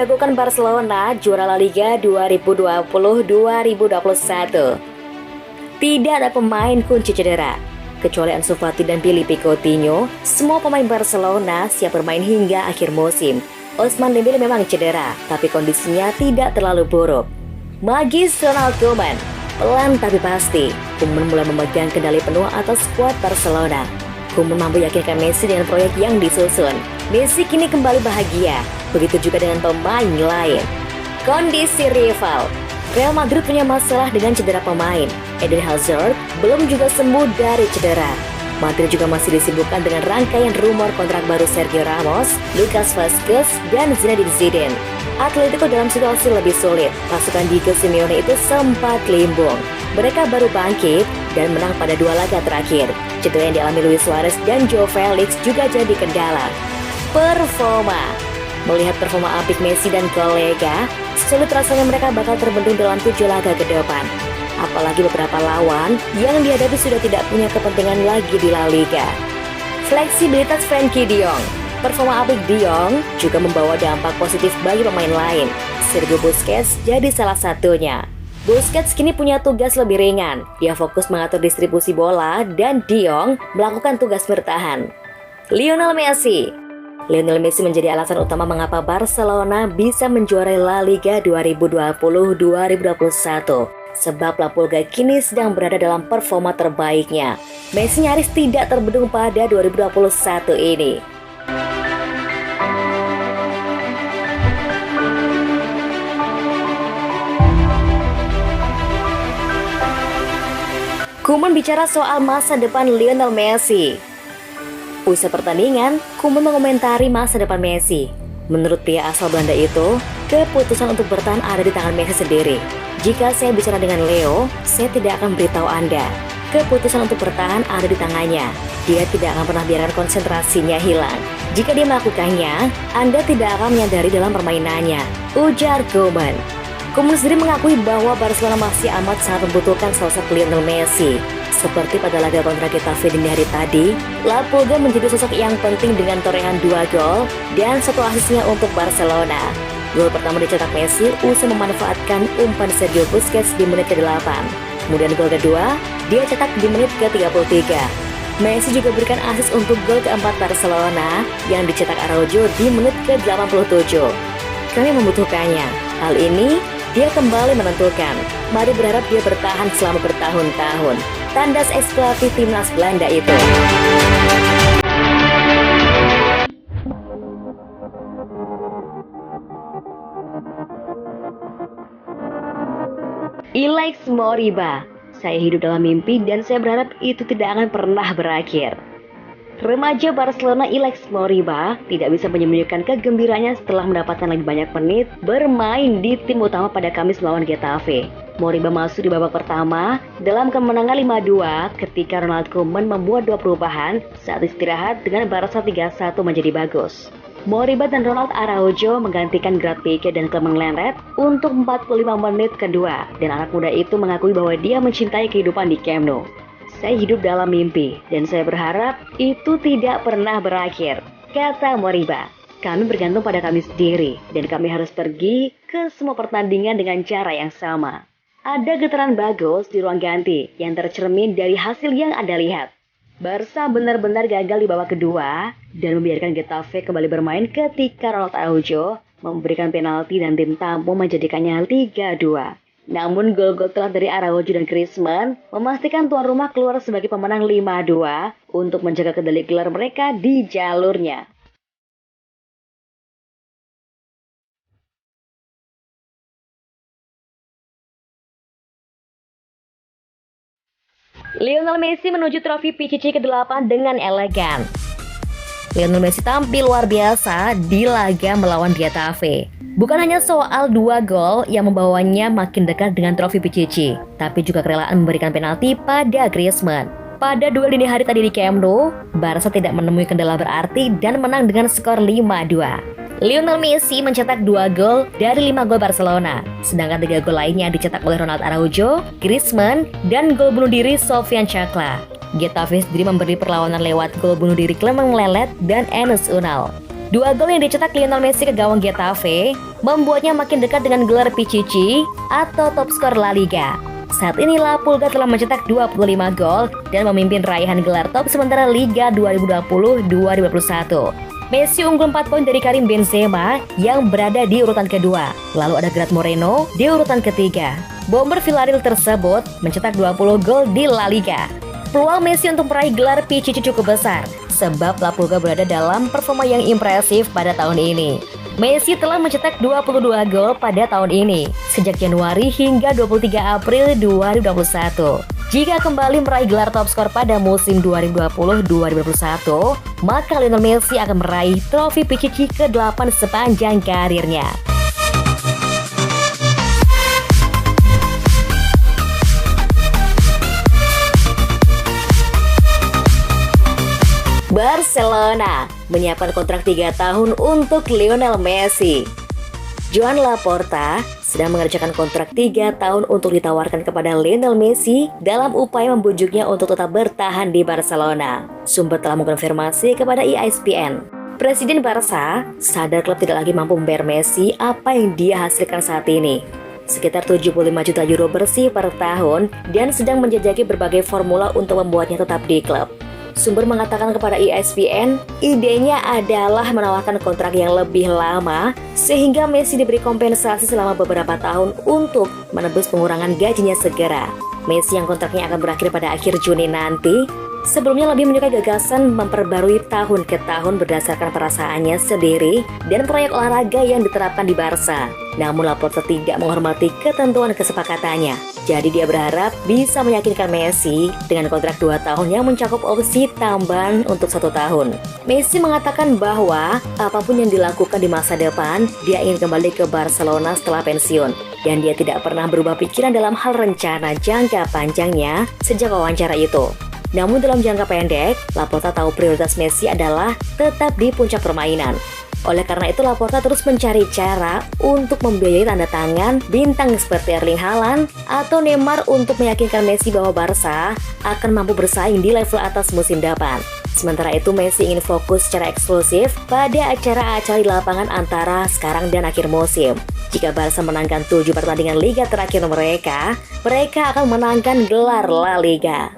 menjagokan Barcelona juara La Liga 2020-2021. Tidak ada pemain kunci cedera. Kecuali Ansu Fati dan Philippe Coutinho, semua pemain Barcelona siap bermain hingga akhir musim. Ousmane Dembélé memang cedera, tapi kondisinya tidak terlalu buruk. Magis Ronald Koeman, pelan tapi pasti, Koeman mulai memegang kendali penuh atas skuad Barcelona. Koeman mampu yakinkan Messi dengan proyek yang disusun. Messi kini kembali bahagia, begitu juga dengan pemain lain. Kondisi rival, Real Madrid punya masalah dengan cedera pemain. Eden Hazard belum juga sembuh dari cedera. Madrid juga masih disibukkan dengan rangkaian rumor kontrak baru Sergio Ramos, Lucas Vazquez, dan Zinedine Zidane. Atletico dalam situasi lebih sulit. Pasukan Diego Simeone itu sempat limbung. Mereka baru bangkit dan menang pada 2 laga terakhir. Cedera yang dialami Luis Suarez dan Joao Felix juga jadi kendala. Performa, melihat performa apik Messi dan kolega, sulit rasanya mereka bakal terbendung dalam 7 laga ke depan. Apalagi beberapa lawan yang dihadapi sudah tidak punya kepentingan lagi di La Liga. Fleksibilitas Frenkie de Jong, performa apik de Jong juga membawa dampak positif bagi pemain lain. Sergio Busquets jadi salah satunya. Busquets kini punya tugas lebih ringan. Dia fokus mengatur distribusi bola dan de Jong melakukan tugas bertahan. Lionel Messi menjadi alasan utama mengapa Barcelona bisa menjuarai La Liga 2020-2021. Sebab La Pulga kini sedang berada dalam performa terbaiknya. Messi nyaris tidak terbendung pada 2021 ini. Koeman bicara soal masa depan Lionel Messi. Usai pertandingan, Koeman mengomentari masa depan Messi. Menurut pria asal Belanda itu, keputusan untuk bertahan ada di tangan Messi sendiri. Jika saya bicara dengan Leo, saya tidak akan beritahu Anda. Keputusan untuk bertahan ada di tangannya. Dia tidak akan pernah biarkan konsentrasinya hilang. Jika dia melakukannya, Anda tidak akan menyadari dalam permainannya, ujar Koeman. Koeman sendiri mengakui bahwa Barcelona masih amat sangat membutuhkan sosok Lionel Messi. Seperti pada laga kontra Getafe dini hari tadi, La Pulga menjadi sosok yang penting dengan torehan 2 gol dan 1 asisnya untuk Barcelona. Gol pertama dicetak Messi usai memanfaatkan umpan Sergio Busquets di menit ke-8. Kemudian gol kedua, dia cetak di menit ke-33. Messi juga berikan asis untuk gol keempat Barcelona yang dicetak Araujo di menit ke-87. Kami membutuhkannya. Hal ini, dia kembali menentukan. Mari berharap dia bertahan selama bertahun-tahun. Tandas eksklamasi timnas Belanda itu. Ilaix Moriba, saya hidup dalam mimpi dan saya berharap itu tidak akan pernah berakhir. Remaja Barcelona Ilaix Moriba tidak bisa menyembunyikan kegembiraannya setelah mendapatkan lebih banyak menit bermain di tim utama pada Kamis melawan Getafe. Moriba masuk di babak pertama dalam kemenangan 5-2 ketika Ronald Koeman membuat 2 perubahan saat istirahat dengan Barca 3-1 menjadi bagus. Moriba dan Ronald Araujo menggantikan Gerard Pique dan Clement Lenglet untuk 45 menit kedua dan anak muda itu mengakui bahwa dia mencintai kehidupan di Camp Nou. Saya hidup dalam mimpi dan saya berharap itu tidak pernah berakhir, kata Moriba. Kami bergantung pada kami sendiri dan kami harus pergi ke semua pertandingan dengan cara yang sama. Ada getaran bagus di ruang ganti yang tercermin dari hasil yang Anda lihat. Barca benar-benar gagal di babak kedua dan membiarkan Getafe kembali bermain ketika Ronald Araujo memberikan penalti dan tim tamu menjadikannya 3-2. Namun gol-gol telat dari Araujo dan Griezmann memastikan tuan rumah keluar sebagai pemenang 5-2 untuk menjaga kendali gelar mereka di jalurnya. Lionel Messi menuju trofi Pichichi ke-8 dengan elegan. Lionel Messi tampil luar biasa di laga melawan Getafe. Bukan hanya soal 2 gol yang membawanya makin dekat dengan trofi Pichichi, tapi juga kerelaan memberikan penalti pada Griezmann. Pada duel dini hari tadi di Camp Nou, Barca tidak menemui kendala berarti dan menang dengan skor 5-2. Lionel Messi mencetak 2 gol dari 5 gol Barcelona, sedangkan 3 gol lainnya dicetak oleh Ronald Araujo, Griezmann, dan gol bunuh diri Sofian Chakla. Getafe sendiri memberi perlawanan lewat gol bunuh diri Clement Lenglet dan Enes Unal. Dua gol yang dicetak Lionel Messi ke gawang Getafe membuatnya makin dekat dengan gelar Pichichi atau top skor La Liga. Saat ini La Pulga telah mencetak 25 gol dan memimpin raihan gelar top sementara Liga 2020-2021. Messi unggul 4 poin dari Karim Benzema yang berada di urutan kedua. Lalu ada Gerard Moreno di urutan ketiga. Bomber Villarreal tersebut mencetak 20 gol di La Liga. Peluang Messi untuk meraih gelar Pichichi cukup besar, sebab La Pulga berada dalam performa yang impresif pada tahun ini. Messi telah mencetak 22 gol pada tahun ini, sejak Januari hingga 23 April 2021. Jika kembali meraih gelar top skor pada musim 2020-2021, maka Lionel Messi akan meraih trofi Pichichi ke-8 sepanjang karirnya. Barcelona menyiapkan kontrak 3 tahun untuk Lionel Messi. Joan Laporta sedang mengerjakan kontrak 3 tahun untuk ditawarkan kepada Lionel Messi dalam upaya membujuknya untuk tetap bertahan di Barcelona. Sumber telah mengkonfirmasi kepada ESPN. Presiden Barca sadar klub tidak lagi mampu membayar Messi apa yang dia hasilkan saat ini, sekitar 75 juta euro bersih per tahun, dan sedang menjajaki berbagai formula untuk membuatnya tetap di klub. Sumber mengatakan kepada ESPN, idenya adalah menawarkan kontrak yang lebih lama sehingga Messi diberi kompensasi selama beberapa tahun untuk menebus pengurangan gajinya segera. Messi yang kontraknya akan berakhir pada akhir Juni nanti, sebelumnya lebih menyukai gagasan memperbarui tahun ke tahun berdasarkan perasaannya sendiri dan proyek olahraga yang diterapkan di Barca. Namun Laporta tidak menghormati ketentuan kesepakatannya. Jadi dia berharap bisa meyakinkan Messi dengan kontrak 2 tahun yang mencakup opsi tambahan untuk 1 tahun. Messi mengatakan bahwa apapun yang dilakukan di masa depan, dia ingin kembali ke Barcelona setelah pensiun. Dan dia tidak pernah berubah pikiran dalam hal rencana jangka panjangnya sejak wawancara itu. Namun dalam jangka pendek, Laporta tahu prioritas Messi adalah tetap di puncak permainan. Oleh karena itu Laporta terus mencari cara untuk membiayai tanda tangan bintang seperti Erling Haaland atau Neymar untuk meyakinkan Messi bahwa Barca akan mampu bersaing di level atas musim depan. Sementara itu Messi ingin fokus secara eksklusif pada acara-acara di lapangan antara sekarang dan akhir musim. Jika Barca menangkan 7 pertandingan Liga terakhir mereka akan menangkan gelar La Liga.